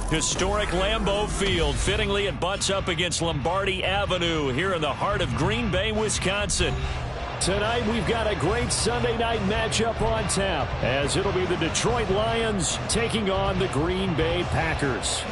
Historic Lambeau Field. Fittingly, it butts up against Lombardi Avenue here in the heart of Green Bay, Wisconsin. Tonight, we've got a great Sunday night matchup on tap, as it'll be the Detroit Lions taking on the Green Bay Packers.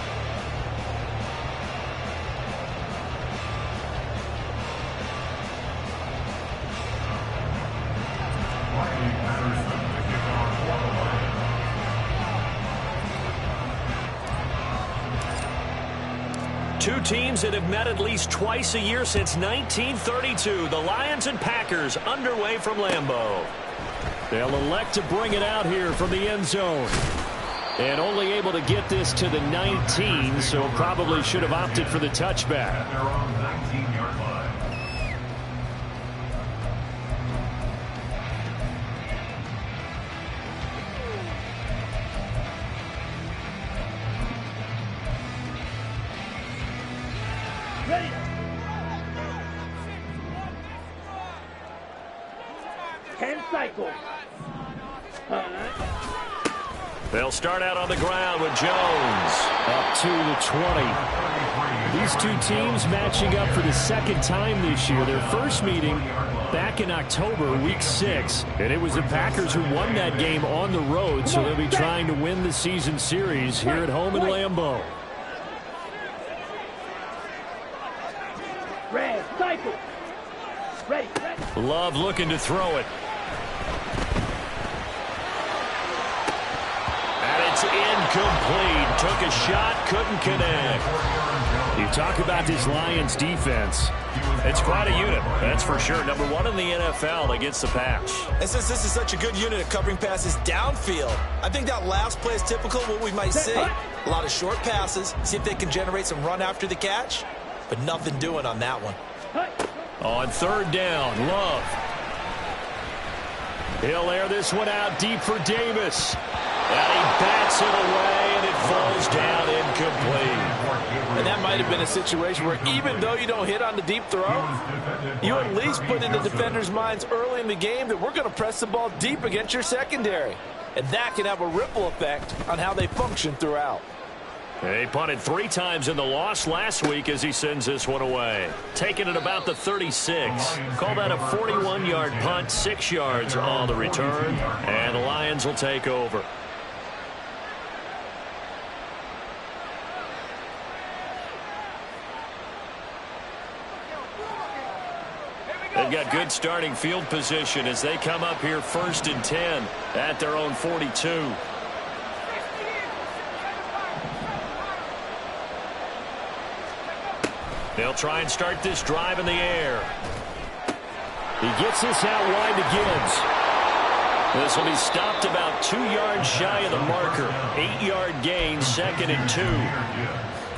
Two teams that have met at least twice a year since 1932. The Lions and Packers underway from Lambeau. They'll elect to bring it out here from the end zone. And only able to get this to the 19, so probably should have opted for the touchback. They're on the 19-yard line. Ready. Ten cycles. They'll start out on the ground with Jones. Up to the 20. These two teams matching up for the second time this year. Their first meeting back in October, week 6. And it was the Packers who won that game on the road, so they'll be trying to win the season series here at home in Lambeau. Red cycle. Ready. Love looking to throw it. And it's incomplete. Took a shot, couldn't connect. You talk about this Lions defense. It's quite a unit, that's for sure. Number 1 in the NFL against the pass. And since this is such a good unit at covering passes downfield, I think that last play is typical of what we might see. A lot of short passes, see if they can generate some run after the catch, but nothing doing on that one. On third down, Love. He'll air this one out deep for Davis. And he bats it away, and it falls down incomplete. And that might have been a situation where even though you don't hit on the deep throw, you at least put in the defenders' minds early in the game that we're going to press the ball deep against your secondary. And that can have a ripple effect on how they function throughout. He punted 3 times in the loss last week as he sends this one away. Taking it about the 36. Call that a 41-yard punt, 6 yards on the return. And the Lions will take over. They've got good starting field position as they come up here 1st and 10 at their own 42. They'll try and start this drive in the air. He gets this out wide to Gibbs. This will be stopped about 2 yards shy of the marker. 8-yard gain, 2nd and 2.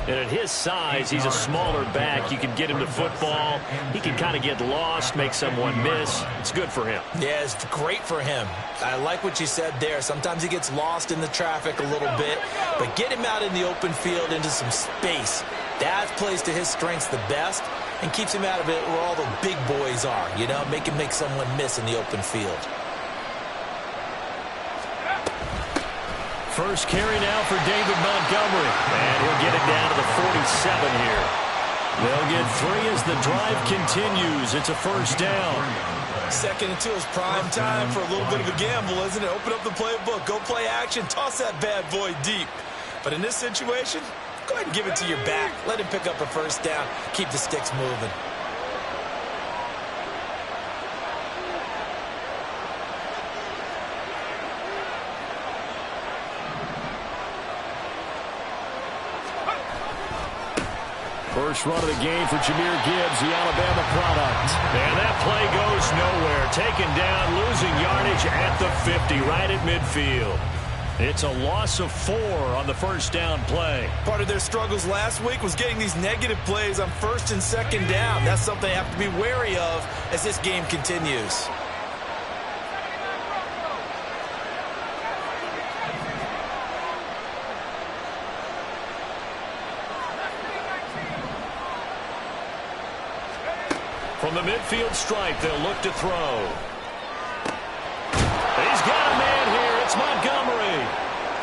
And at his size, he's a smaller back. You can get him to football. He can kind of get lost, make someone miss. It's good for him. Yeah, it's great for him. I like what you said there. Sometimes he gets lost in the traffic a little bit, but get him out in the open field into some space. That plays to his strengths the best and keeps him out of it where all the big boys are, you know, make someone miss in the open field. First carry now for David Montgomery. And he'll get it down to the 47 here. They'll get 3 as the drive continues. It's a first down. 2nd and 2 is prime time for a little bit of a gamble, isn't it? Open up the playbook, go play action, toss that bad boy deep. But in this situation, Go ahead and give it to your back. Let him pick up a first down. Keep the sticks moving. First run of the game for Jahmyr Gibbs, the Alabama product. And that play goes nowhere. Taken down, losing yardage at the 50, right at midfield. It's a loss of 4 on the first down play. Part of their struggles last week was getting these negative plays on first and second down. That's something they have to be wary of as this game continues. From the midfield stripe, they'll look to throw. He's got a man here. It's Montgomery.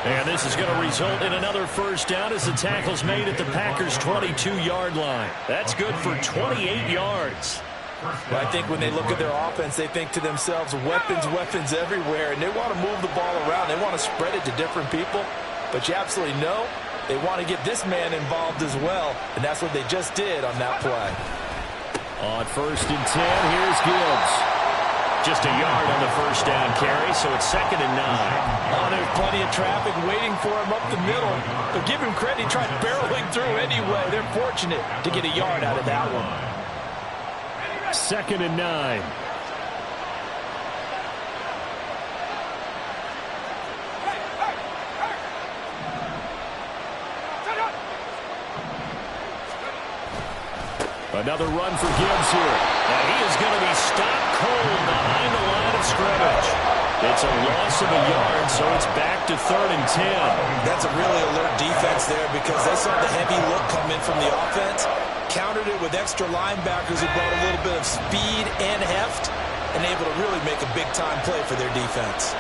And this is going to result in another first down as the tackle's made at the Packers' 22-yard line. That's good for 28 yards. Well, I think when they look at their offense, they think to themselves, weapons, weapons everywhere, and they want to move the ball around. They want to spread it to different people. But you absolutely know they want to get this man involved as well, and that's what they just did on that play. On first and 10, here's Gibbs. Just a yard on the first down carry, so it's 2nd and 9. Oh, there's plenty of traffic waiting for him up the middle. But give him credit, he tried barreling through anyway. They're fortunate to get a yard out of that one. 2nd and 9. Another run for Gibbs here. And he is going to be stopped cold behind the line of scrimmage. It's a loss of a yard, so it's back to 3rd and 10. That's a really alert defense there because they saw the heavy look come in from the offense, countered it with extra linebackers who brought a little bit of speed and heft, and able to really make a big-time play for their defense.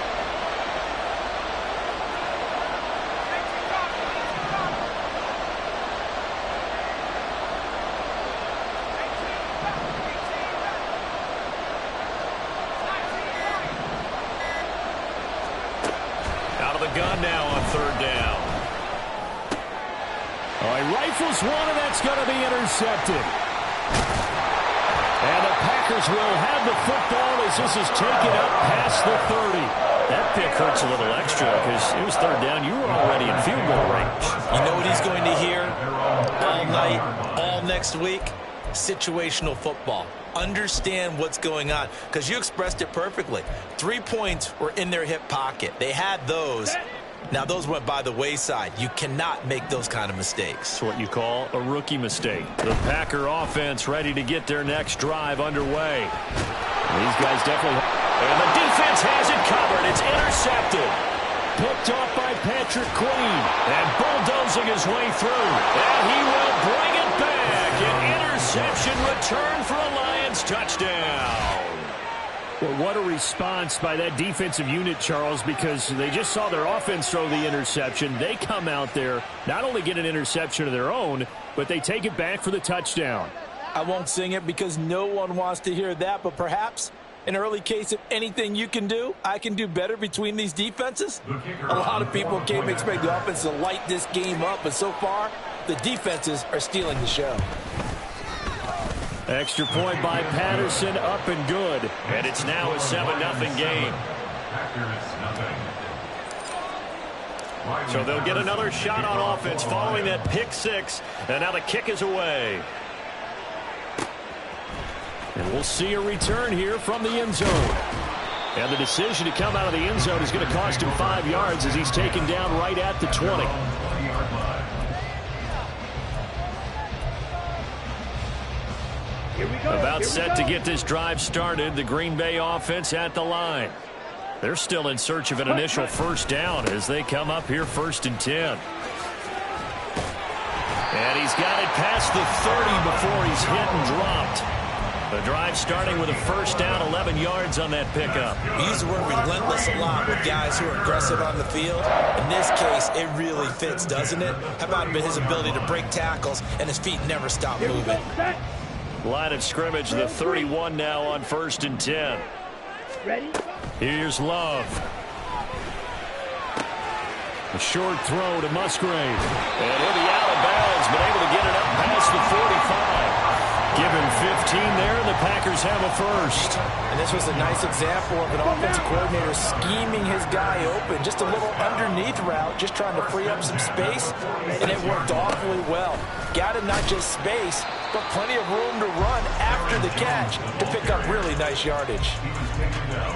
Gun now on 3rd down. He rifles one, and that's going to be intercepted. And the Packers will have the football as this is taken up past the 30. That pick hurts a little extra because it was 3rd down. You were already in field goal range. You know what he's going to hear all night, all next week? Situational football. Understand what's going on, because you expressed it perfectly. 3 points were in their hip pocket. They had those. Now those went by the wayside. You cannot make those kind of mistakes. It's what you call a rookie mistake. The Packer offense ready to get their next drive underway. These guys definitely... And the defense has it covered. It's intercepted. Picked off by Patrick Queen. And bulldozing his way through. And he will bring it back. An interception return for a Lions touchdown. Well, what a response by that defensive unit, Charles, because they just saw their offense throw the interception. They come out there, not only get an interception of their own, but they take it back for the touchdown. I won't sing it because no one wants to hear that, but perhaps an early case of anything you can do, I can do better between these defenses. A lot of people came expect the offense to light this game up, but so far, the defenses are stealing the show. Extra point by Patterson, up and good. And it's now a 7-0 game. So they'll get another shot on offense following that pick 6. And now the kick is away. And we'll see a return here from the end zone. And the decision to come out of the end zone is going to cost him 5 yards as he's taken down right at the 20. About set to get this drive started. The Green Bay offense at the line. They're still in search of an initial first down as they come up here 1st and 10. And he's got it past the 30 before he's hit and dropped. The drive starting with a first down, 11 yards on that pickup. We use the word relentless a lot with guys who are aggressive on the field. In this case, it really fits, doesn't it? How about his ability to break tackles and his feet never stop moving? Line of scrimmage, the 31 now on 1st and 10. Ready? Here's Love. A short throw to Musgrave. And he'll be out of bounds, but able to get it up past the 45. Give him 15 there, and the Packers have a first. And this was a nice example of an offensive coordinator scheming his guy open. Just a little underneath route, just trying to free up some space, and it worked awfully well. Got him not just space, but plenty of room to run after the catch to pick up really nice yardage.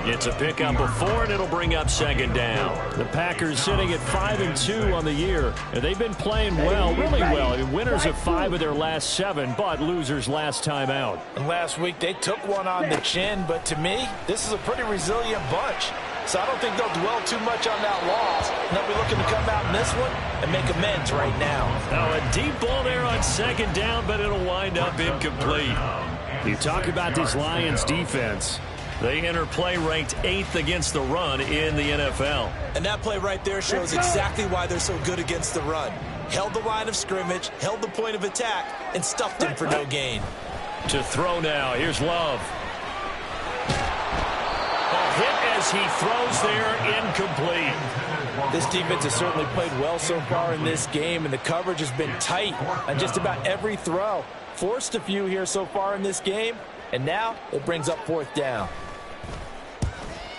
It's a pickup of 4, and it'll bring up second down. The Packers sitting at 5-2 on the year, and they've been playing well, really well. I mean, winners of 5 of their last 7, but losers last time out. And last week they took one on the chin, but to me, this is a pretty resilient bunch. So I don't think they'll dwell too much on that loss. And they'll be looking to come out in this one and make amends right now. Now a deep ball there on second down, but it'll wind up incomplete. You talk about this Lions defense. They enter play ranked 8th against the run in the NFL. And that play right there shows exactly why they're so good against the run. Held the line of scrimmage, held the point of attack, and stuffed him for no gain. To throw now, here's Love. A hit as he throws there, incomplete. This defense has certainly played well so far in this game, and the coverage has been tight on just about every throw. Forced a few here so far in this game, and now it brings up 4th down.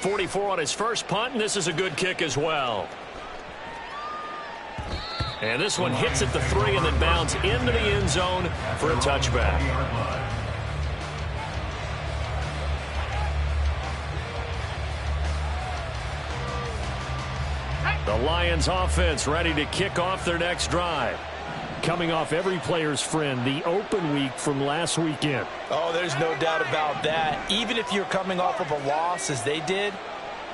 44 on his first punt, and this is a good kick as well. And this one hits at the 3 and then bounds into the end zone for a touchback. The Lions offense ready to kick off their next drive. Coming off every player's friend, the open week from last weekend. Oh, there's no doubt about that. Even if you're coming off of a loss as they did,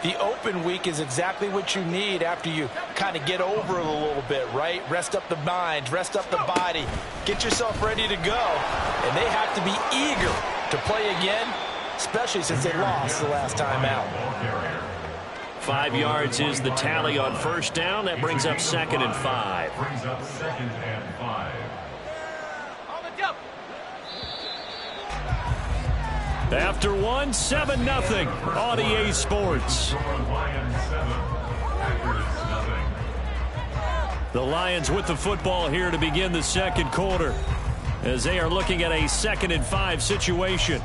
the open week is exactly what you need after you kind of get over it a little bit, right? Rest up the mind, rest up the body, get yourself ready to go. And they have to be eager to play again, especially since they lost the last time out. 5 yards is the tally on first down. That brings up 2nd and 5. Brings up 2nd and 5. After 1, 7-0 on EA Sports. Lions 7, Packers nothing. The Lions with the football here to begin the second quarter as they are looking at a 2nd and 5 situation.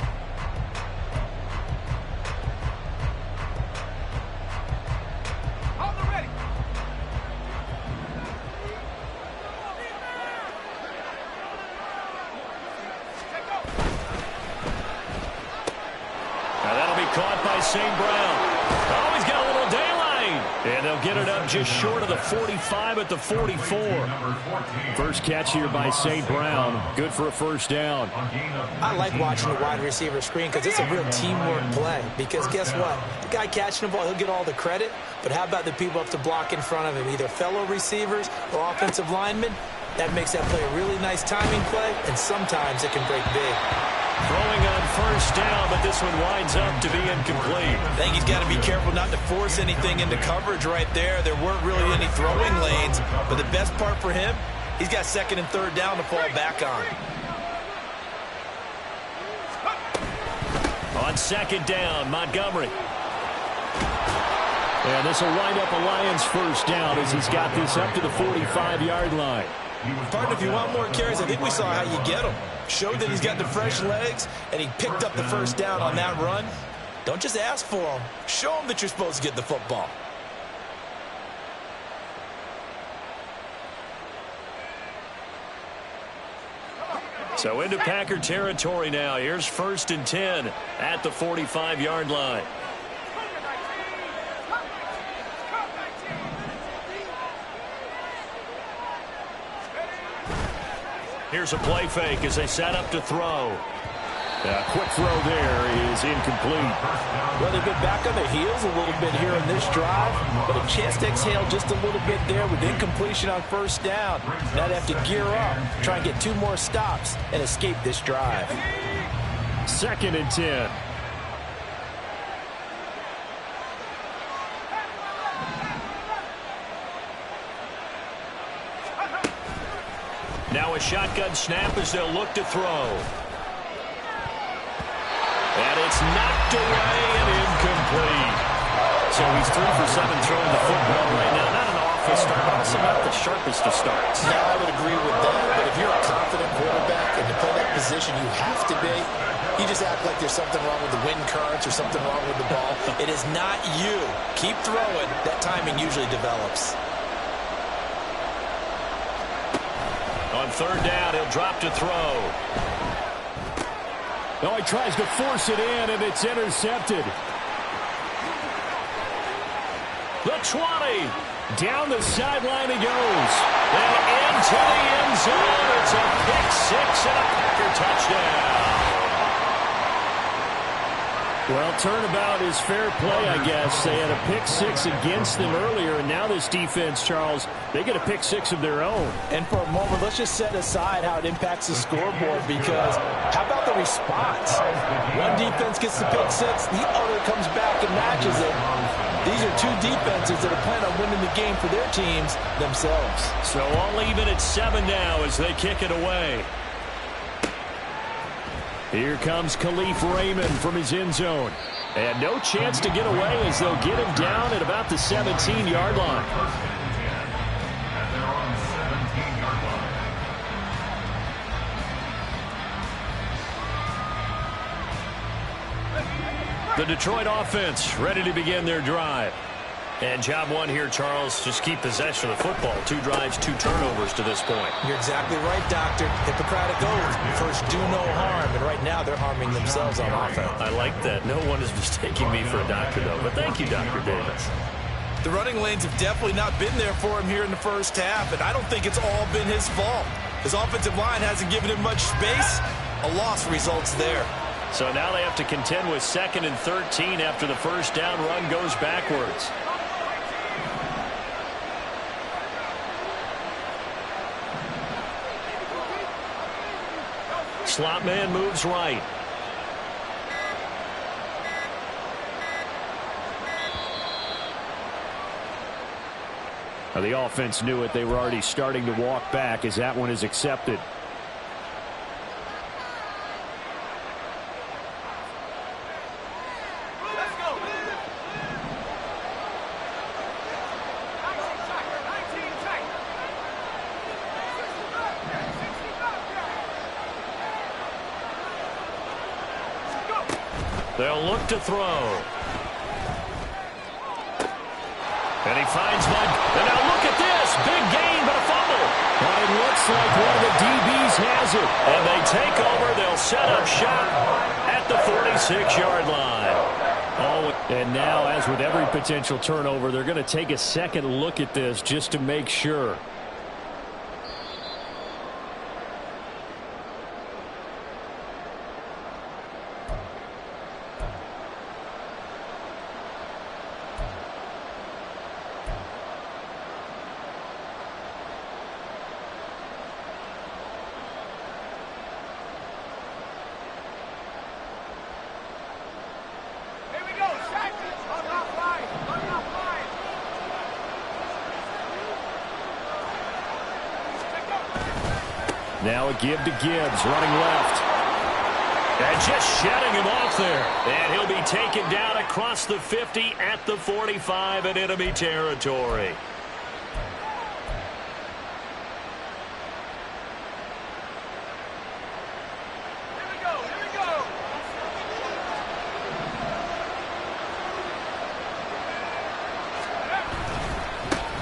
St. Brown. Oh, he's got a little daylight. And they'll get it up just short of the 45 at the 44. First catch here by St. Brown. Good for a first down. I like watching the wide receiver screen because it's a real teamwork play. Because guess what? The guy catching the ball, he'll get all the credit. But how about the people up to block in front of him? Either fellow receivers or offensive linemen. That makes that play a really nice timing play. And sometimes it can break big. Throwing on first down, but this one winds up to be incomplete. I think he's got to be careful not to force anything into coverage right there. There weren't really any throwing lanes, but the best part for him, he's got 2nd and 3rd down to fall back on. On 2nd down, Montgomery. And this will wind up a Lions first down as he's got this up to the 45-yard line. Partner, if you want more carries, I think we saw how you get them. Showed that he's got the fresh legs, and he picked up the first down on that run. Don't just ask for them. Show them that you're supposed to get the football. So into Packer territory now. Here's 1st and 10 at the 45-yard line. Here's a play fake as they set up to throw. A quick throw there is incomplete. Well, they've been back on their heels a little bit here in this drive, but a chance to exhale just a little bit there with incompletion on first down. Now they have to gear up, try and get 2 more stops, and escape this drive. 2nd and 10. Now a shotgun snap as they'll look to throw. And it's knocked away and incomplete. So he's 3 for 7 throwing the football right now. Not an awful start also not the sharpest of starts. Yeah, I would agree with that. But if you're a confident quarterback and to play that position, you have to be. You just act like there's something wrong with the wind currents or something wrong with the ball. It is not you. Keep throwing. That timing usually develops. On third down, he'll drop to throw. Oh, he tries to force it in, and it's intercepted. The 20. Down the sideline he goes. And into the end zone. It's a pick six and a Packer touchdown. Well, turnabout is fair play, I guess. They had a pick six against them earlier, and now this defense, Charles, they get a pick six of their own. And for a moment, let's just set aside how it impacts the scoreboard, because how about the response? One defense gets the pick six, the other comes back and matches it. These are two defenses that are planning on winning the game for their teams themselves. So all even at 7 now as they kick it away. Here comes Khalif Raymond from his end zone. And no chance to get away as they'll get him down at about the 17-yard line. And they're on the 17-yard line. The Detroit offense ready to begin their drive. And job one here, Charles, just keep possession of the football. 2 drives, 2 turnovers to this point. You're exactly right, Doctor. Hippocratic oath. First, do no harm. And right now, they're harming themselves on offense. I like that. No one is mistaking me for a doctor, though. But thank you, Dr. Davis. The running lanes have definitely not been there for him here in the first half, and I don't think it's all been his fault. His offensive line hasn't given him much space. A loss results there. So now they have to contend with 2nd and 13 after the first down run goes backwards. Slot man moves right. Now, the offense knew it. They were already starting to walk back as that one is accepted. They'll look to throw. And he finds one. And now look at this. Big gain, but a fumble. Well, it looks like one of the DBs has it. And they take over. They'll set up shop at the 46-yard line. Oh, and now, as with every potential turnover, they're going to take a second look at this just to make sure. Now a give to Gibbs, running left. And just shutting him off there. And he'll be taken down across the 50 at the 45 in enemy territory.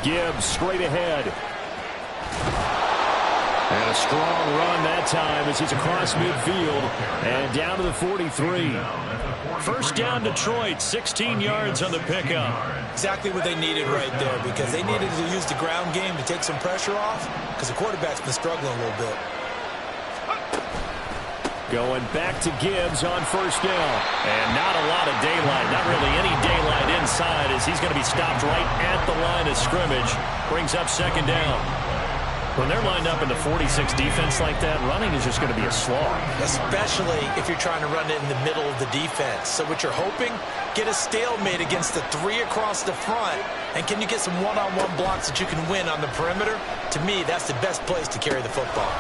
Gibbs straight ahead. And a strong run that time as he's across midfield and down to the 43. First down Detroit, 16 yards on the pickup. Exactly what they needed right there, because they needed to use the ground game to take some pressure off, because the quarterback's been struggling a little bit. Going back to Gibbs on first down. And not a lot of daylight, not really any daylight inside, as he's going to be stopped right at the line of scrimmage. Brings up second down. When they're lined up in the 46 defense like that, running is just going to be a slog. Especially if you're trying to run it in the middle of the defense. So what you're hoping, get a stalemate against the 3 across the front. And can you get some one-on-one blocks that you can win on the perimeter? To me, that's the best place to carry the football.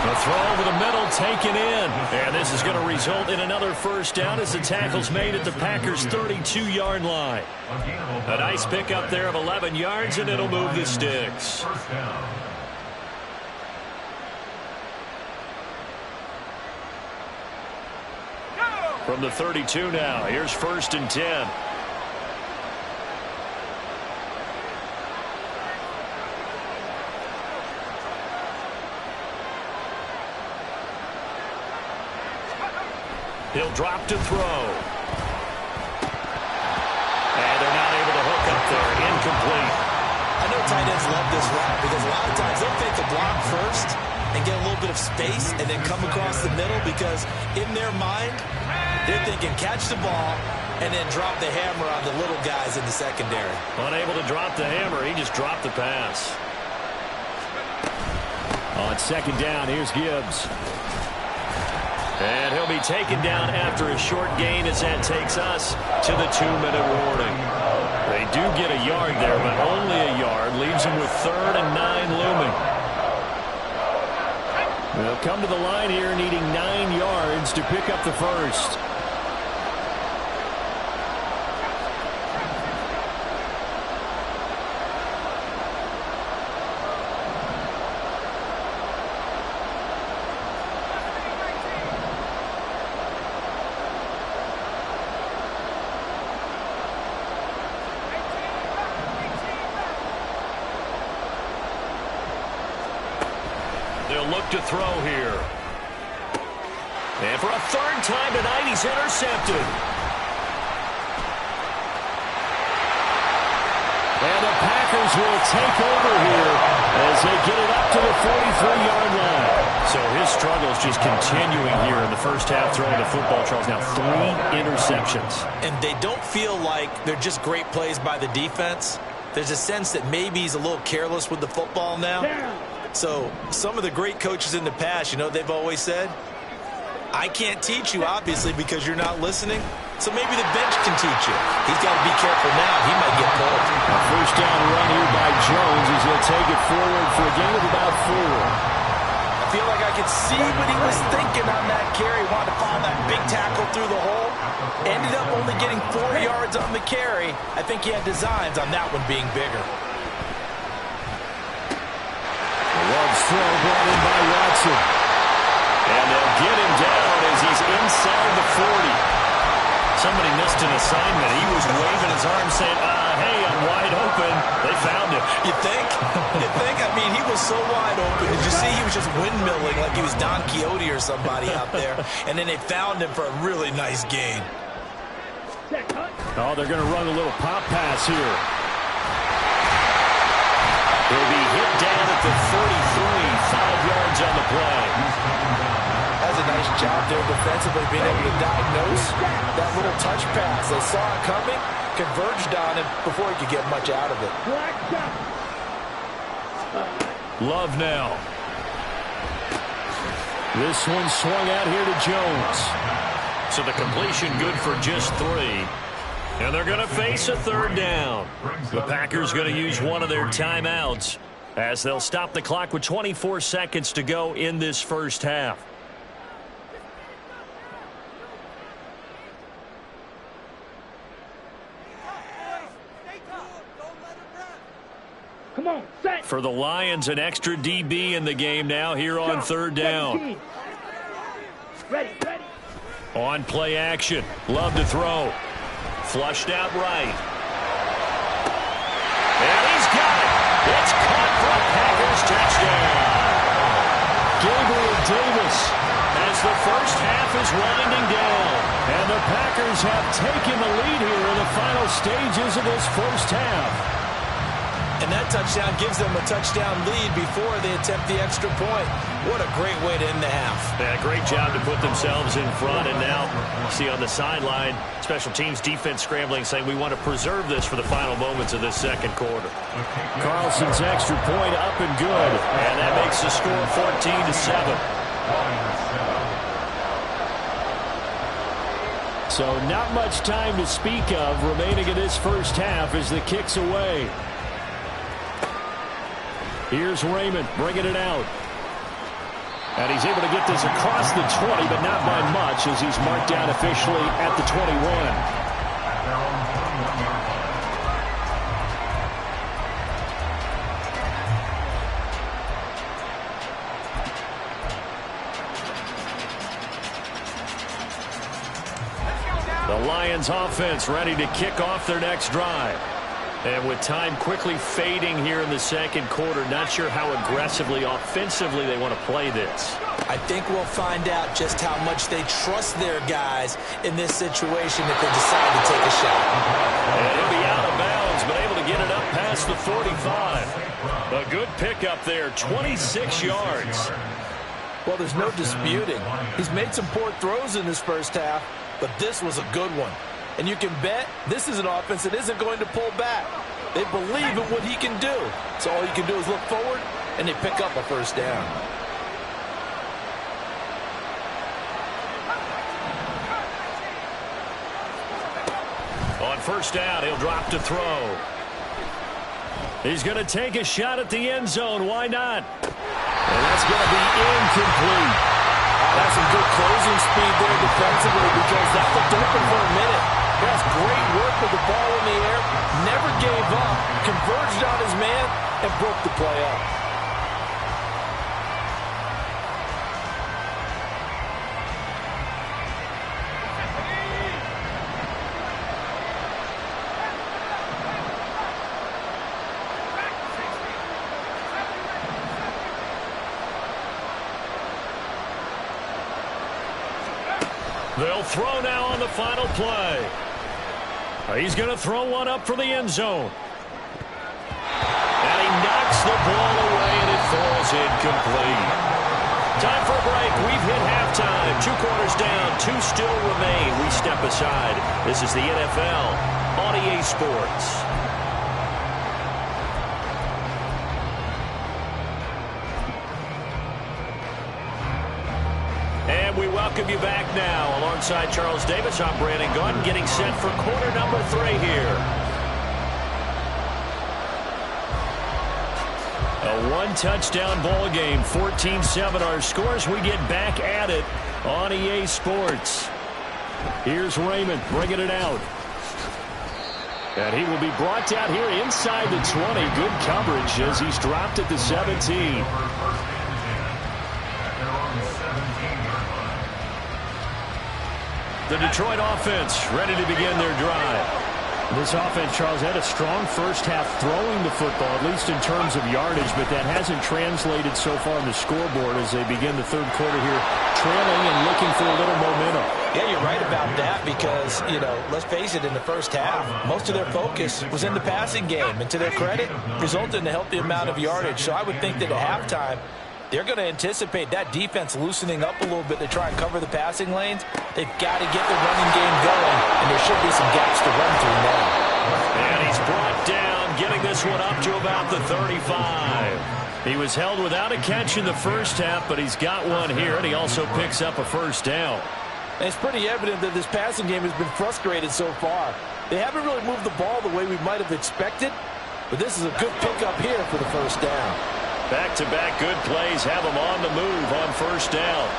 The throw over the middle, taken in. And this is going to result in another first down as the tackle's made at the Packers' 32-yard line. A nice pickup there of 11 yards, and it'll move the sticks. First down. From the 32 now, here's 1st and 10. He'll drop to throw. And they're not able to hook up there. Incomplete. I know tight ends love this route because a lot of times they'll fake the block first and get a little bit of space and then come across the middle because in their mind, they're thinking catch the ball and then drop the hammer on the little guys in the secondary. Unable to drop the hammer. He just dropped the pass. On 2nd down, here's Gibbs. And he'll be taken down after a short gain as that takes us to the 2-minute warning. They do get a yard there, but only a yard. Leaves them with 3rd and 9 looming. They'll come to the line here needing 9 yards to pick up the first. They'll look to throw here. And for a 3rd time tonight, he's intercepted. And the Packers will take over here as they get it up to the 43-yard line. So his struggles just continuing here in the first half throwing the football, Charles. Now 3 interceptions. And they don't feel like they're just great plays by the defense. There's a sense that maybe he's a little careless with the football now. So some of the great coaches in the past, you know, they've always said, I can't teach you, obviously, because you're not listening. So maybe the bench can teach you. He's got to be careful now. He might get pulled. A first down run here by Jones as he'll take it forward for a gain of about 4. I feel like I could see what he was thinking on that carry. Wanted to find that big tackle through the hole. Ended up only getting 4 yards on the carry. I think he had designs on that one being bigger. Love's throw brought in by Watson. And they'll get him down as he's inside the 40. Somebody missed an assignment. He was waving his arm saying, hey, I'm wide open. They found him. You think? You think? I mean, he was so wide open. Did you see he was just windmilling like he was Don Quixote or somebody out there? And then they found him for a really nice gain. Oh, they're going to run a little pop pass here. He'll be hit down at the 33, 5 yards on the play. That's a nice job there defensively, being able to diagnose that little touch pass. They saw it coming, converged on him before he could get much out of it. Love now. This one swung out here to Jones. So the completion good for just 3. And they're going to face a 3rd down. The Packers going to use one of their timeouts as they'll stop the clock with 24 seconds to go in this first half. Come on, set. For the Lions, an extra DB in the game now here on 3rd down. Ready. On play action. Love to throw. Flushed out right. And he's got it. It's caught for a Packers touchdown. Gabriel Davis as the first half is winding down. And the Packers have taken the lead here in the final stages of this first half. And that touchdown gives them a touchdown lead before they attempt the extra point. What a great way to end the half. Yeah, great job to put themselves in front. And now, see on the sideline, special teams defense scrambling, saying we want to preserve this for the final moments of this second quarter. Carlson's extra point up and good. And that makes the score 14-7. So not much time to speak of remaining in this first half as the kick's away. Here's Raymond bringing it out. And he's able to get this across the 20, but not by much as he's marked down officially at the 21. The Lions offense ready to kick off their next drive. And with time quickly fading here in the second quarter, not sure how aggressively, offensively they want to play this. I think we'll find out just how much they trust their guys in this situation if they decide to take a shot. And he'll be out of bounds, but able to get it up past the 45. A good pickup there, 26 yards. Well, there's no disputing. He's made some poor throws in this first half, but this was a good one. And you can bet this is an offense that isn't going to pull back. They believe in what he can do. So all you can do is look forward, and they pick up a first down. On first down, he'll drop to throw. He's going to take a shot at the end zone. Why not? And that's going to be incomplete. That's some good closing speed there defensively because that looked open for a minute. That's great work with the ball in the air. Never gave up. Converged on his man and broke the play up. They'll throw now on the final play. He's going to throw one up for the end zone. And he knocks the ball away, and it falls incomplete. Time for a break. We've hit halftime. 2 quarters down, 2 still remain. We step aside. This is the NFL on EA Sports. And we welcome you back now. Alongside Charles Davis, I'm Brandon Gaudin, getting set for quarter number 3 here. A 1-touchdown ball game, 14-7 our scores. We get back at it on EA Sports. Here's Raymond bringing it out. And he will be brought down here inside the 20. Good coverage as he's dropped at the 17. The Detroit offense ready to begin their drive. This offense, Charles, had a strong first half throwing the football, at least in terms of yardage, but that hasn't translated so far on the scoreboard as they begin the third quarter here, trailing and looking for a little momentum. Yeah, you're right about that because, let's face it, in the first half, most of their focus was in the passing game. And to their credit, resulted in a healthy amount of yardage. So I would think that at halftime, they're going to anticipate that defense loosening up a little bit to try and cover the passing lanes. They've got to get the running game going, and there should be some gaps to run through now. And he's brought down, getting this one up to about the 35. He was held without a catch in the first half, but he's got one here, and he also picks up a first down. And it's pretty evident that this passing game has been frustrated so far. They haven't really moved the ball the way we might have expected, but this is a good pickup here for the first down. Back-to-back good plays have them on the move on first down.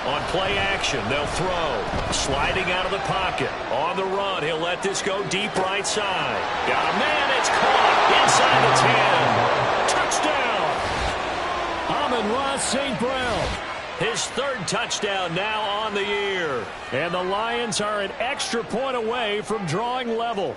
On play action, they'll throw. Sliding out of the pocket. On the run, he'll let this go deep right side. Got a man, it's caught inside the 10. Touchdown! Amon-Ra St. Brown. His 3rd touchdown now on the year. And the Lions are an extra point away from drawing level.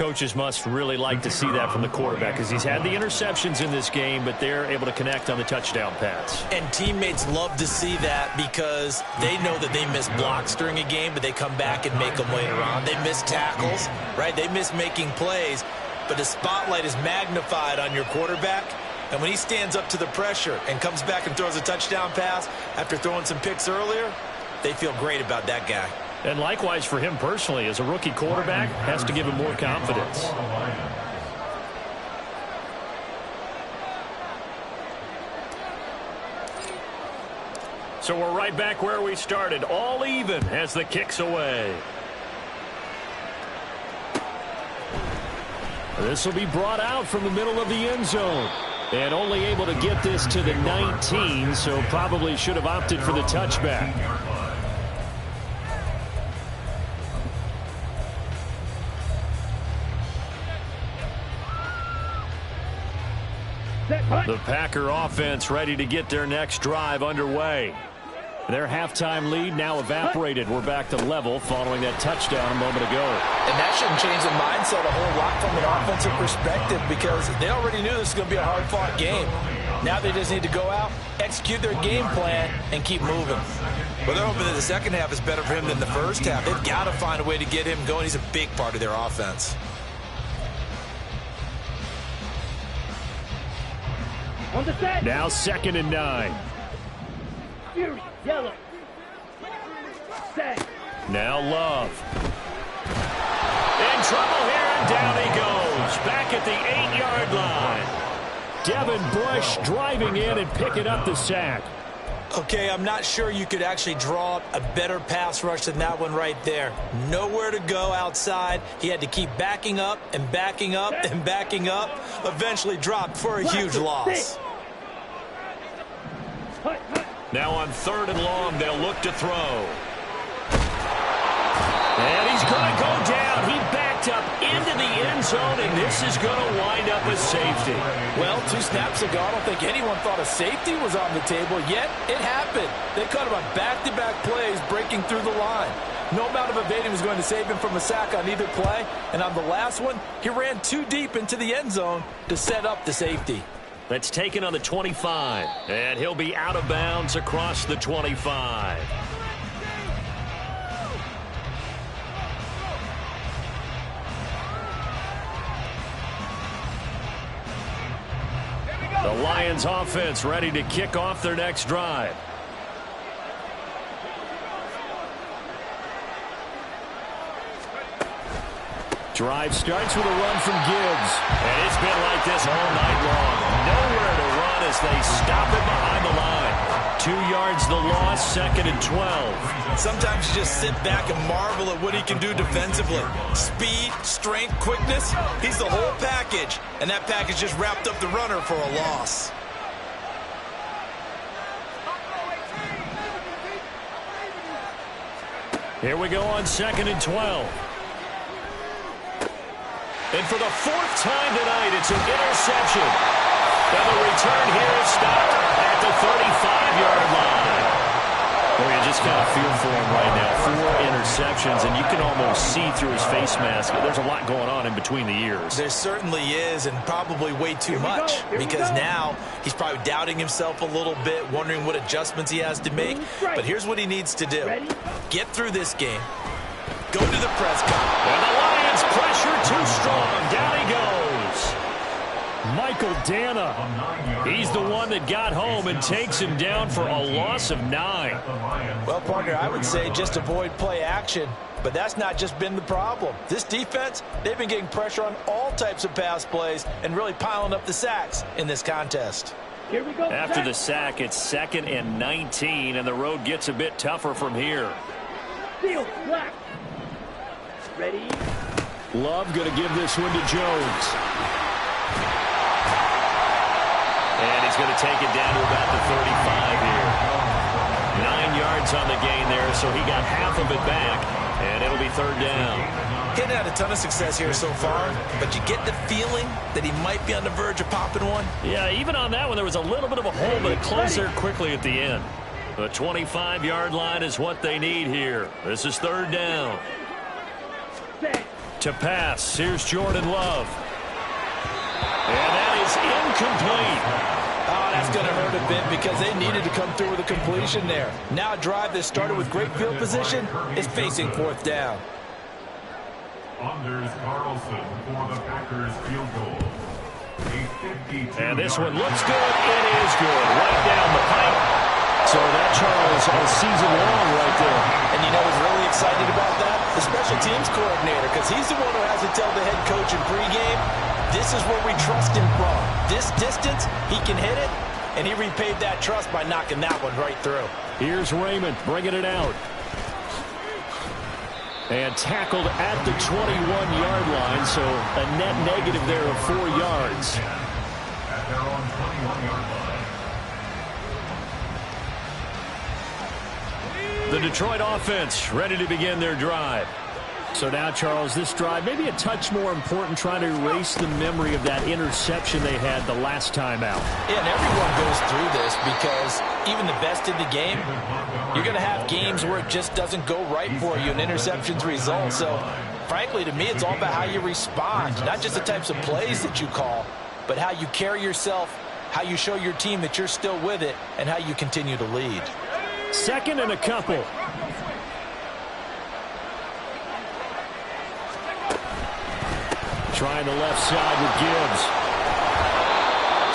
coaches must really like to see that from the quarterback because he's had the interceptions in this game, but they're able to connect on the touchdown pass. And teammates love to see that because they know that they miss blocks during a game, but they come back and make them later on. They miss tackles, right? They miss making plays, but the spotlight is magnified on your quarterback. And when he stands up to the pressure and comes back and throws a touchdown pass after throwing some picks earlier, they feel great about that guy. And likewise for him personally, as a rookie quarterback, has to give him more confidence. So we're right back where we started, all even as the kick's away. This will be brought out from the middle of the end zone. And only able to get this to the 19, so probably should have opted for the touchback. The Packer offense ready to get their next drive underway. Their halftime lead now evaporated. We're back to level following that touchdown a moment ago. And that shouldn't change the mindset a whole lot from an offensive perspective because they already knew this was going to be a hard-fought game. Now they just need to go out, execute their game plan, and keep moving. Well, they're hoping that the second half is better for him than the first half. They've got to find a way to get him going. He's a big part of their offense. On the set. Now 2nd and 9. Fury, yellow. Set. Now Love. In trouble here, and down he goes. Back at the 8-yard line. Devin Bush driving in and picking up the sack. Okay, I'm not sure you could actually draw up a better pass rush than that one right there. Nowhere to go outside. He had to keep backing up and backing up and backing up. Eventually dropped for a huge loss. Now on 3rd and long, they'll look to throw. And he's going to go down. He backed up into the end zone, and this is going to wind up as safety. Well, 2 snaps ago, I don't think anyone thought a safety was on the table, yet it happened. They cut him on back-to-back plays, breaking through the line. No amount of evading was going to save him from a sack on either play, and on the last one, he ran too deep into the end zone to set up the safety. That's taken on the 25, and he'll be out of bounds across the 25. The Lions offense ready to kick off their next drive. Drive starts with a run from Gibbs. And it's been like this all night long. Nowhere to run as they stop it behind the line. 2 yards the loss, 2nd and 12. Sometimes you just sit back and marvel at what he can do defensively. Speed, strength, quickness, he's the whole package. And that package just wrapped up the runner for a loss. Here we go on 2nd and 12. And for the 4th time tonight, it's an interception. And the return here is stopped at the 35-yard line. Well, you just kind of feel for him right now. 4 interceptions, and you can almost see through his face mask. There's a lot going on in between the ears. There certainly is, and probably way too much. Because now he's probably doubting himself a little bit, wondering what adjustments he has to make. But here's what he needs to do. Get through this game. Go to the press conference. And the Lions pressure too strong. Down he goes. Michael Dana. He's the one that got home and takes him down for a loss of 9. Well, partner, I would say just avoid play action. But that's not just been the problem. This defense, they've been getting pressure on all types of pass plays and really piling up the sacks in this contest. Here we go. After the sack, it's 2nd and 19, and the road gets a bit tougher from here. Field, black. Ready. Love going to give this one to Jones. And he's going to take it down to about the 35 here. 9 yards on the gain there, so he got half of it back, and it'll be 3rd down. He hadn't had a ton of success here so far, but you get the feeling that he might be on the verge of popping one. Yeah, even on that one, there was a little bit of a hole, but it closed there quickly at the end. The 25-yard line is what they need here. This is 3rd down. Set. To pass. Here's Jordan Love. And that is incomplete. Oh, that's going to hurt a bit because they needed to come through with a completion there. Now a drive that started with great field position is facing fourth down. Anders Carlson for the Packers field goal. And this one looks good. It is good. Right down the pipe. So that, Charles, all season long right there. And you know who's really excited about that? The special teams coordinator, because he's the one who has to tell the head coach in pregame, this is where we trust him from. This distance, he can hit it, and he repaid that trust by knocking that one right through. Here's Raymond bringing it out. And tackled at the 21-yard line, so a net negative there of 4 yards. At their own 21-yard line. The Detroit offense ready to begin their drive. So now, Charles, this drive maybe a touch more important, trying to erase the memory of that interception they had the last time out. Yeah, and everyone goes through this because even the best in the game, you're going to have games where it just doesn't go right for you and interceptions result. So, frankly, to me, it's all about how you respond, not just the types of plays that you call, but how you carry yourself, how you show your team that you're still with it, and how you continue to lead. Second and a couple. Trying the left side with Gibbs.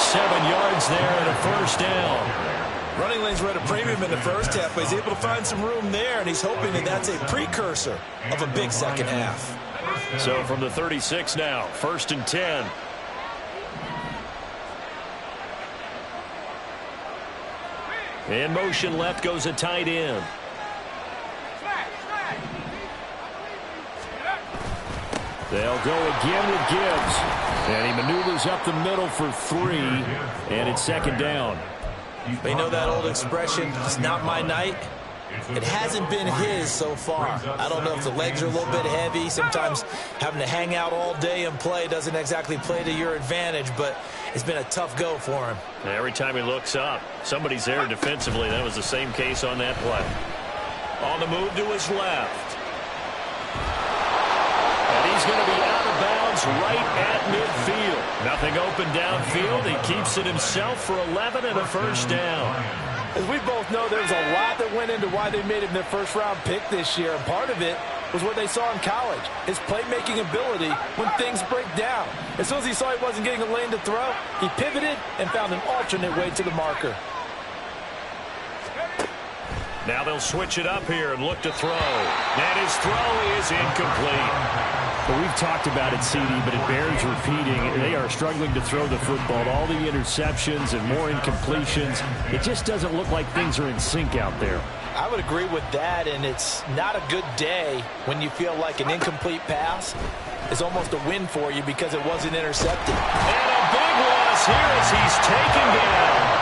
7 yards there and a first down. Running lanes were at a premium in the first half, but he's able to find some room there, and he's hoping that that's a precursor of a big second half. So from the 36 now, 1st and 10. In motion left goes a tight end. They'll go again with Gibbs. And he maneuvers up the middle for 3. And it's second down. They know that old expression, it's not my night. It hasn't been his so far. I don't know if the legs are a little bit heavy. Sometimes having to hang out all day and play doesn't exactly play to your advantage, but it's been a tough go for him. Every time he looks up, somebody's there defensively. That was the same case on that play. On the move to his left. And he's going to be out of bounds right at midfield. Nothing open downfield. He keeps it himself for 11 and a first down. As we both know, there's a lot that went into why they made him their first-round pick this year. And part of it was what they saw in college, his playmaking ability when things break down. As soon as he saw he wasn't getting a lane to throw, he pivoted and found an alternate way to the marker. Now they'll switch it up here and look to throw. And his throw is incomplete. Well, we've talked about it, CD, but it bears repeating. They are struggling to throw the football. All the interceptions and more incompletions. It just doesn't look like things are in sync out there. I would agree with that, and it's not a good day when you feel like an incomplete pass is almost a win for you because it wasn't intercepted. And a big loss here as he's taken down.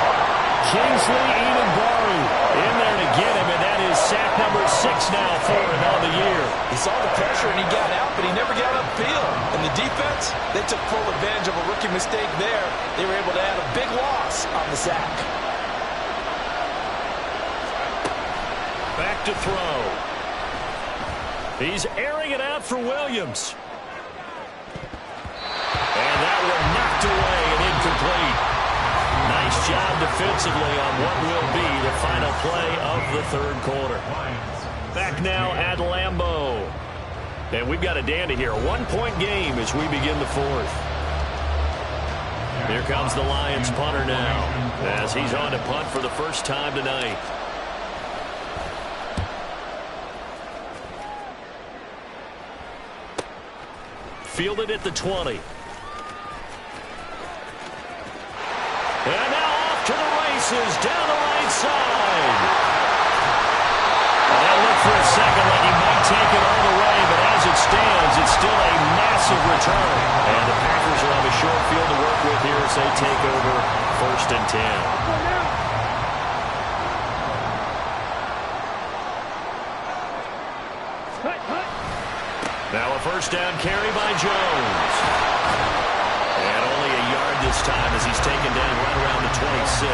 Kingsley Edenbari in there to get him, and that is sack number 6 now for him on the year. He saw the pressure and he got out, but he never got upfield. And the defense, they took full advantage of a rookie mistake there. They were able to add a big loss on the sack. Back to throw. He's airing it out for Williams. And that one knocked away and incomplete. Nice job defensively on what will be the final play of the third quarter. Back now at Lambeau. And we've got a dandy here. A 1-point game as we begin the fourth. Here comes the Lions punter now as he's on to punt for the first time tonight. Fielded at the 20. And now off to the races down the right side. And that looked for a second like he might take it all the way, but as it stands, it's still a massive return. And the Packers will have a short field to work with here as they take over 1st and 10. Now a first down carry by Jones. And only a yard this time as he's taken down right around the 26.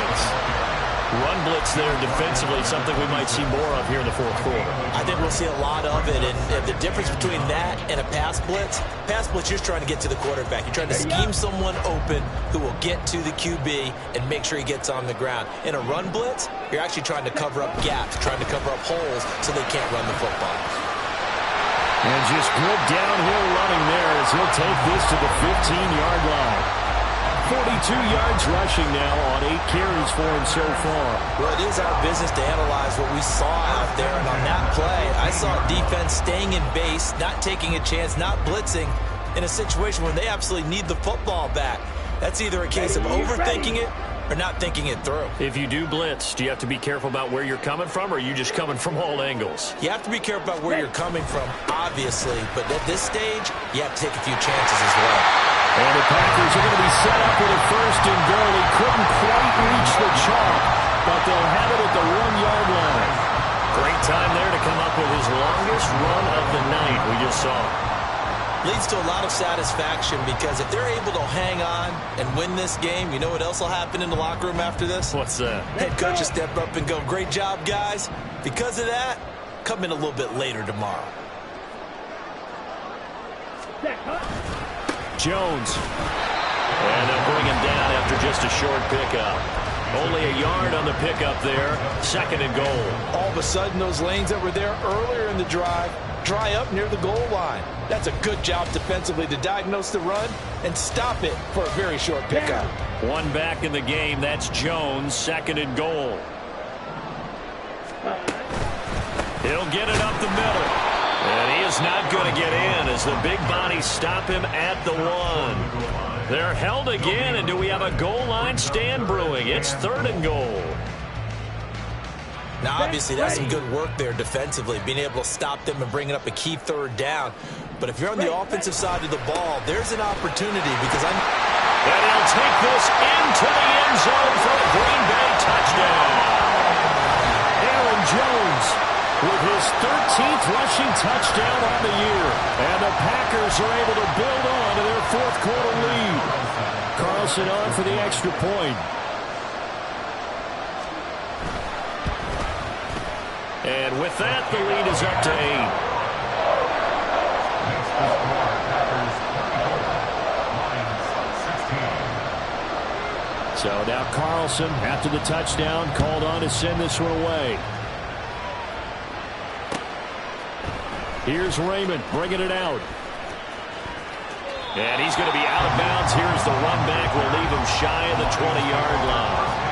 Run blitz there defensively, something we might see more of here in the fourth quarter. I think we'll see a lot of it, and the difference between that and a pass blitz, you're just trying to get to the quarterback. You're trying to scheme someone open who will get to the QB and make sure he gets on the ground. In a run blitz, you're actually trying to cover up gaps, trying to cover up holes so they can't run the football. And just good downhill running there as he'll take this to the 15-yard line. 42 yards rushing now on 8 carries for him so far. Well, it is our business to analyze what we saw out there. And on that play, I saw defense staying in base, not taking a chance, not blitzing in a situation where they absolutely need the football back. That's either a case of overthinking it or not thinking it through. If you do blitz, do you have to be careful about where you're coming from, or are you just coming from all angles? You have to be careful about where you're coming from, obviously. But at this stage, you have to take a few chances as well. And the Packers are going to be set up with a 1st and goal. He couldn't quite reach the chalk, but they'll have it at the 1-yard line. Great time there to come up with his longest run of the night we just saw. Leads to a lot of satisfaction because if they're able to hang on and win this game, you know what else will happen in the locker room after this? What's that? Head coach will step up and go, great job, guys. Because of that, come in a little bit later tomorrow. Jones. And they'll bring him down after just a short pickup. Only a yard on the pickup there. 2nd and goal. All of a sudden, those lanes that were there earlier in the drive dry up near the goal line. That's a good job defensively to diagnose the run and stop it for a very short pickup. One back in the game. That's Jones. 2nd and goal. He'll get it up the middle. And he is not going to get in as the big bodies stop him at the 1. They're held again, and do we have a goal line stand brewing? It's 3rd and goal. Now, obviously, that's some good work there defensively, being able to stop them and bringing up a key 3rd down. But if you're on the offensive side of the ball, there's an opportunity because I'm... And he'll take this into the end zone for a Green Bay touchdown. Aaron Jones with his 13th rushing touchdown on the year. And the Packers are able to build on to their 4th quarter lead. Carlson on for the extra point. And with that, the lead is up to 8. So now Carlson, after the touchdown, called on to send this one away. Here's Raymond bringing it out. And he's going to be out of bounds. Here's the run back. We'll leave him shy of the 20-yard line.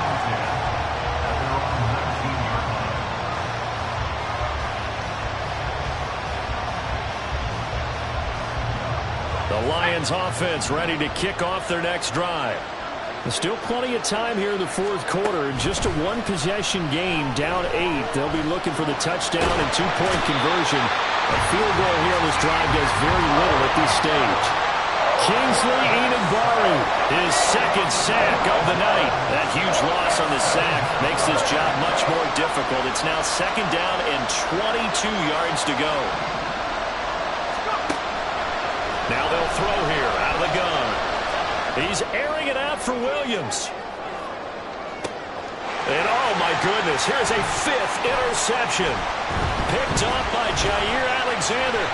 The Lions offense ready to kick off their next drive. There's still plenty of time here in the 4th quarter. Just a 1-possession game, down 8. They'll be looking for the touchdown and 2-point conversion. A field goal here on this drive does very little at this stage. Kingsley Enagbare, his 2nd sack of the night. That huge loss on the sack makes this job much more difficult. It's now 2nd down and 22 yards to go. Now they'll throw here out of the gun. He's airing it out for Williams. And oh my goodness, here's a 5th interception. Picked up by Jair Alexander.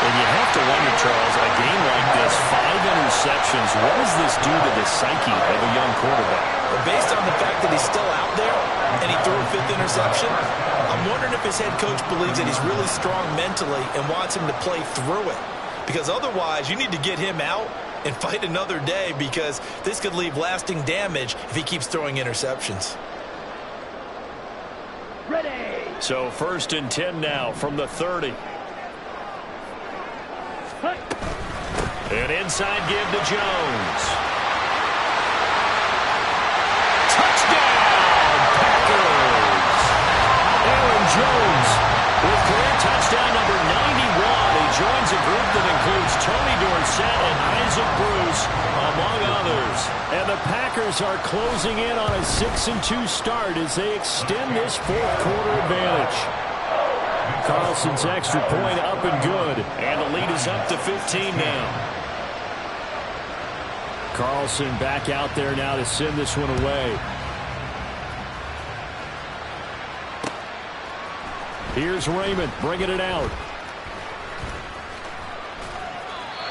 And you have to wonder, Charles, a game like this, 5 interceptions, what does this do to the psyche of a young quarterback? Well, based on the fact that he's still out there and he threw a 5th interception, I'm wondering if his head coach believes that he's really strong mentally and wants him to play through it. Because otherwise, you need to get him out and fight another day because this could leave lasting damage if he keeps throwing interceptions. Ready. So 1st and 10 now from the 30. An inside give to Jones. Touchdown, Packers! Aaron Jones with career touchdown number 91. He joins a group that includes Tony Dorsett and Isaac Bruce, among others. And the Packers are closing in on a 6-2 start as they extend this 4th quarter advantage. Carlson's extra point up and good. And the lead is up to 15 now. Carlson back out there now to send this one away. Here's Raymond bringing it out.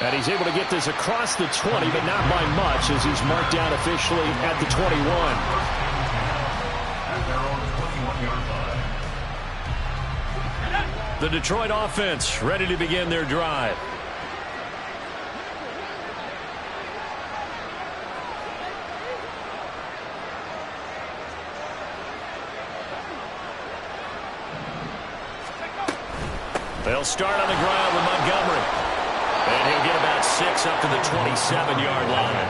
And he's able to get this across the 20, but not by much as he's marked down officially at the 21. The Detroit offense ready to begin their drive. They'll start on the ground with Montgomery. And he'll get about 6 up to the 27-yard line.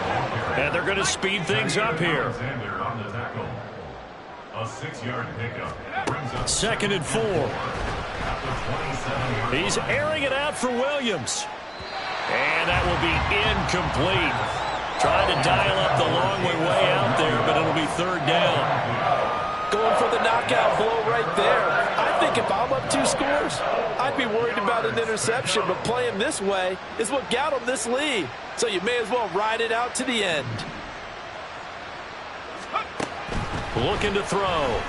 And they're going to speed things up here. A 6-yard pickup. 2nd and 4. He's airing it out for Williams. And that will be incomplete. Trying to dial up the long way out there, but it'll be 3rd down. Going for the knockout blow right there. I think if I'm up 2 scores, I'd be worried about an interception, but playing this way is what got them this lead. So you may as well ride it out to the end. Looking to throw.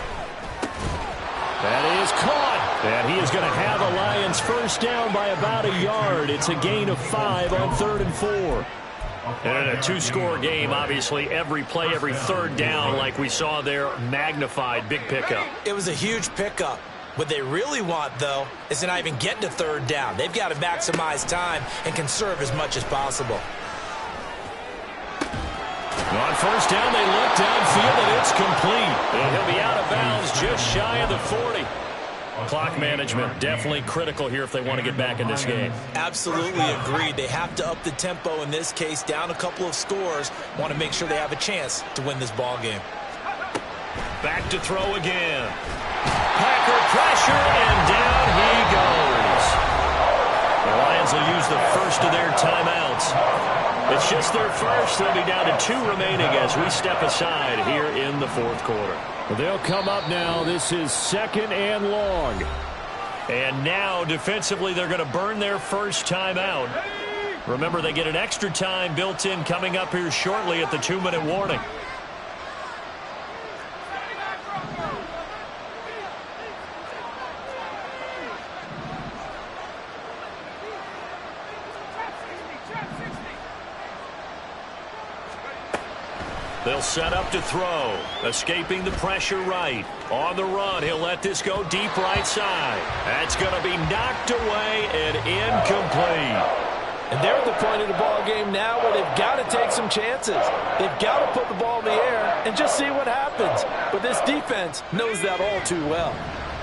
That is caught. And he is going to have a Lions first down by about a yard. It's a gain of 5 on 3rd and 4. And in a 2-score game, obviously, every play, every 3rd down, like we saw there, magnified, big pickup. It was a huge pickup. What they really want, though, is to not even get to 3rd down. They've got to maximize time and conserve as much as possible. On 1st down, they look downfield, and it's complete. And he'll be out of bounds just shy of the 40. Clock management definitely critical here if they want to get back in this game. Absolutely agreed. They have to up the tempo in this case, down a couple of scores. Want to make sure they have a chance to win this ball game. Back to throw again. Packer pressure, and down he goes. The Lions will use the first of their timeouts. It's just their first. They'll be down to 2 remaining as we step aside here in the 4th quarter. They'll come up now. This is 2nd and long. And now, defensively, they're going to burn their first timeout. Remember, they get an extra time built in coming up here shortly at the 2-minute warning. They'll set up to throw. Escaping the pressure right. On the run, he'll let this go deep right side. That's going to be knocked away and incomplete. And they're at the point of the ball game now where they've got to take some chances. They've got to put the ball in the air and just see what happens. But this defense knows that all too well.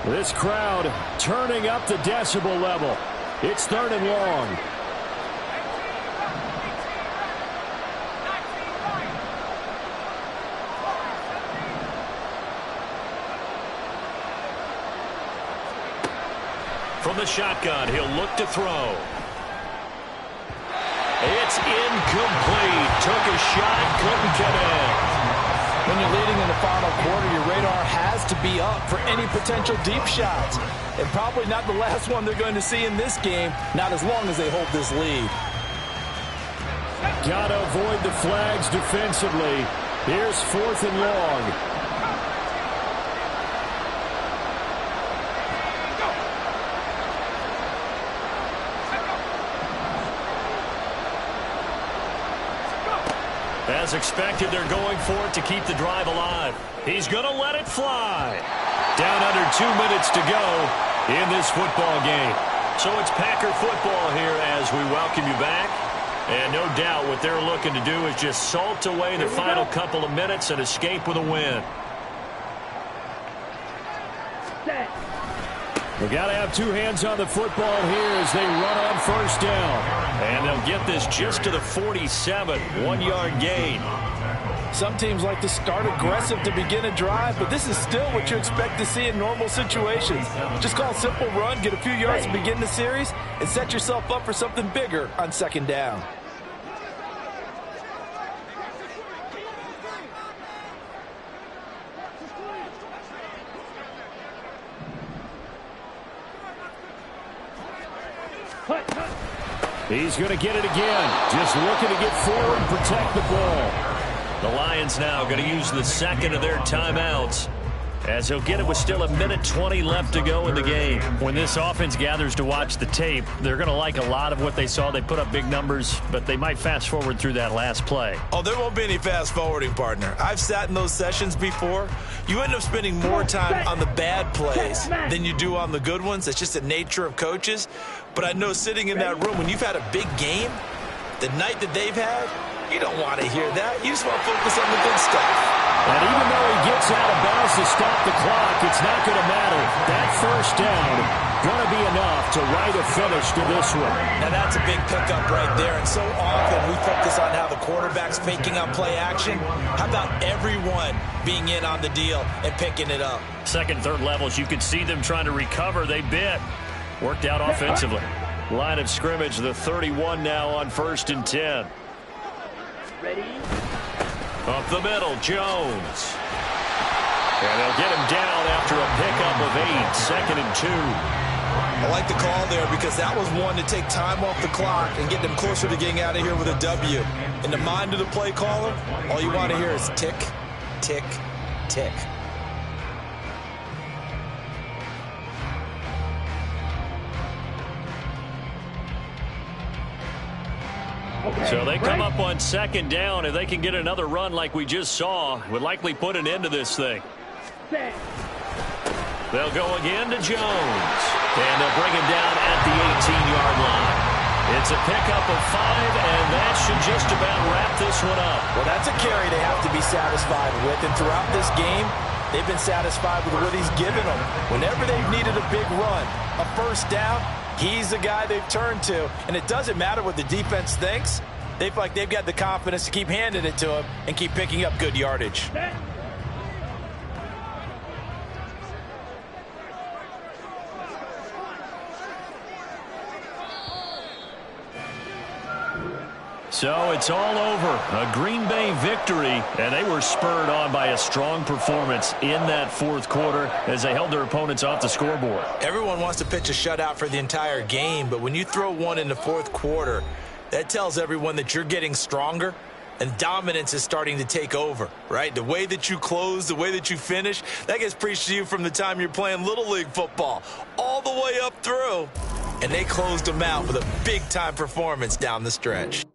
This crowd turning up the decibel level. It's 3rd and long. From the shotgun, he'll look to throw. It's incomplete. Took a shot, couldn't connect. When you're leading in the final quarter, your radar has to be up for any potential deep shots. And probably not the last one they're going to see in this game, not as long as they hold this lead. Got to avoid the flags defensively. Here's 4th and long. As expected, they're going for it to keep the drive alive. He's going to let it fly. Down under 2 minutes to go in this football game. So it's Packer football here as we welcome you back. And no doubt what they're looking to do is just salt away the final couple of minutes and escape with a win. They got to have 2 hands on the football here as they run on 1st down. And they'll get this just to the 47, 1-yard gain. Some teams like to start aggressive to begin a drive, but this is still what you expect to see in normal situations. Just call a simple run, get a few yards to begin the series, and set yourself up for something bigger on 2nd down. He's going to get it again. Just looking to get forward and protect the ball. The Lions now going to use the 2nd of their timeouts. as he'll get it with still 1:20 left to go in the game. When this offense gathers to watch the tape, they're going to like a lot of what they saw. They put up big numbers, but they might fast forward through that last play. Oh, there won't be any fast forwarding, partner. I've sat in those sessions before. You end up spending more time on the bad plays than you do on the good ones. It's just the nature of coaches. But I know sitting in that room, when you've had a big game, the night that they've had, you don't want to hear that. You just want to focus on the good stuff. And even though he gets out of bounds to stop the clock, it's not going to matter. That first down going to be enough to write a finish to this one. Now that's a big pickup right there. And so often we focus on how the quarterback's faking on play action. How about everyone being in on the deal and picking it up? Second, third levels, you could see them trying to recover. They bit. Worked out offensively. Line of scrimmage, the 31 now on 1st and 10. Ready? Up the middle, Jones. And they'll get him down after a pickup of 8, 2nd and 2. I like the call there because that was one to take time off the clock and get them closer to getting out of here with a W. In the mind of the play caller, all you want to hear is tick, tick, tick. So they come up on 2nd down. If they can get another run like we just saw, would likely put an end to this thing. They'll go again to Jones. And they'll bring him down at the 18-yard line. It's a pickup of 5, and that should just about wrap this one up. Well, that's a carry they have to be satisfied with. And throughout this game, they've been satisfied with what he's given them. Whenever they've needed a big run, a first down, he's the guy they've turned to. And it doesn't matter what the defense thinks. They feel like they've got the confidence to keep handing it to him and keep picking up good yardage. So it's all over. A Green Bay victory, and they were spurred on by a strong performance in that 4th quarter as they held their opponents off the scoreboard. Everyone wants to pitch a shutout for the entire game, but when you throw one in the 4th quarter, that tells everyone that you're getting stronger and dominance is starting to take over, right? The way that you close, the way that you finish, that gets preached to you from the time you're playing Little League football all the way up through. And they closed them out with a big-time performance down the stretch.